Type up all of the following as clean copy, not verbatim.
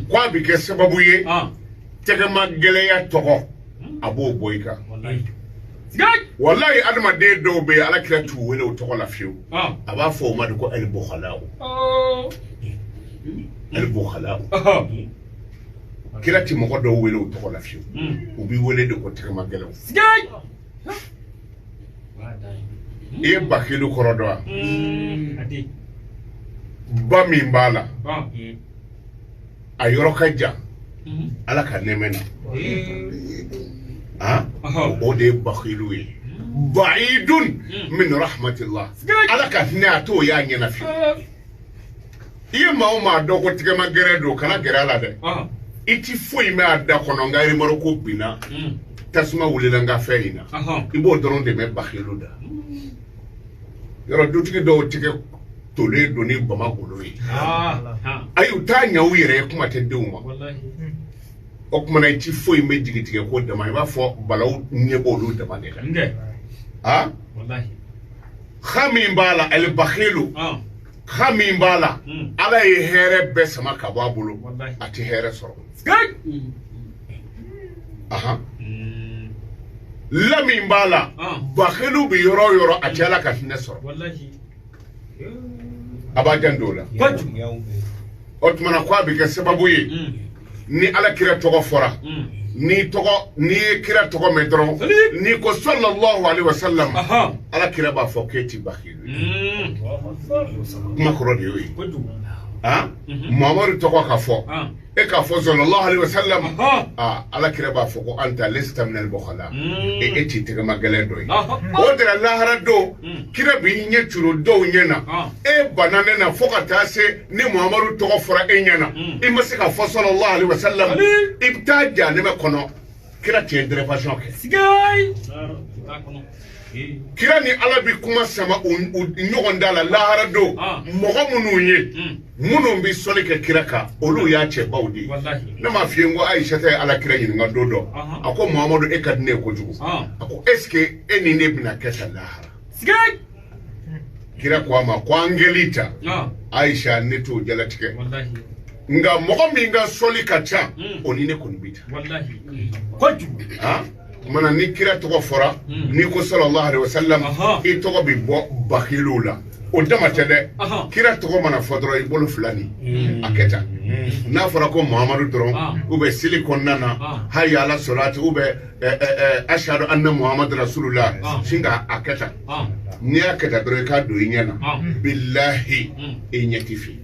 Kwa bi ke sababu ye tege mageleya togo abo boyka wallahi adama de do be ala kira tu wele togo la fiu aba fo ma ko el bukhala el bukhala kira ti mo do wele togo la fiu ubi wele de ko tege magelew e bakilu korodo ba mi mbala ayoro kaja ala ka nemena o de bakhilu ba'idun min rahmatillah ala ka nato ya nyana fi iye ma do ko tige magere do kana gere ala de iti foi me ada kono ngari maro ko bina tasma wulila nga feina ibo doron de me bakhilu da yoro do tige do tige tole do ni Bamako loyi ayu tanya wire kuma teduma wallahi o kuma na ti foi me digitige ko da mai ba fo balaw nyebo lu da mane da wallahi khami mbala al bakhilu khami mbala ala yi here be sama ka babulu ati here soro lami mbala bakhilu bi yoro ati ala ka tine soro wallahi abajan dola otmana kwa bi ke sababu ye ni ala kira togo fora ni kira togo medron ni ko sallallahu alaihi wasallam ala kira ba foketi bakhilu makro de yoy Muhammadu togo ka fo e ka fo sallallahu alaihi wasallam ala kira ba foko anta lista min al bukhala e ti tege magale do o de Allah harado kira bi nye churo do nyena e banane na foka tase ni Muhammadu togo fora e nyena e masika fo sallallahu alaihi wasallam ibtaja ne me kono kira ti intervention ke sigay kira ni ala bi kuma sama nyogon dala lahara do mogo munu ye munu bi soli ke kira ka olu ya che bawdi na ma fiye ngo Aisha tay ala kira yin nga dodo ako Muhammadu e kadne ko jugu ako eske eni ne bina keta lahara sigay kira kwa ma kwa angelita Aisha neto jalatike wallahi nga mogo mi nga soli ka cha onine kunbita wallahi ko jugu mana ni kira togo fora ni ko sallallahu alaihi wasallam e togo bi bo bakhilula o dama tede kira togo mana fodro e bolo fulani aketa na fora ko Muhammadu dron ube silikon nana hayya ala salatu ube ashhadu anna Muhammad rasulullah singa aketa ni aketa dro ka do nyana billahi e nyetifi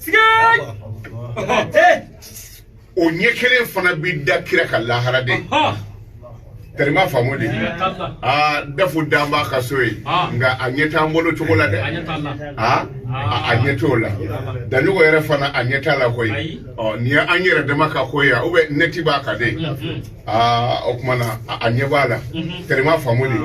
o nyekele fana bi da kira ka lahara de terima famodi defu damba kasoy nga anyeta mbolo chokola de anyetola danugo yere fana anyeta la koy ni anyere de maka koya ube neti ba ka de okmana anyebala terima famodi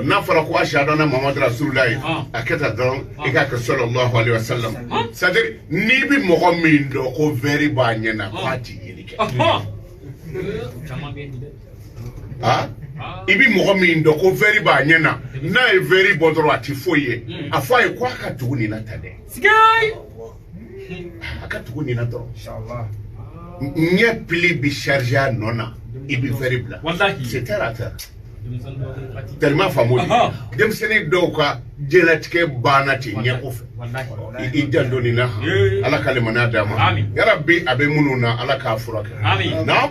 na fara ko ashhadu na Muhammad rasulullah aketa don ika ka sallallahu alaihi wasallam sadir ni bi mo min do ko very ba nyena party yelike ibi mogo min do ko very ba nyena na e very bodro atifoye afaye kwa ka tuguni na tade sigay aka tuguni na do inshallah nye pli bi charger nona ibi very bla wallahi c'est terre tellement famodi dem sene do ka jelatike banati nye ko wallahi idandoni na ala kalima na dama ya rabbi abe mununa ala ka furaka amin na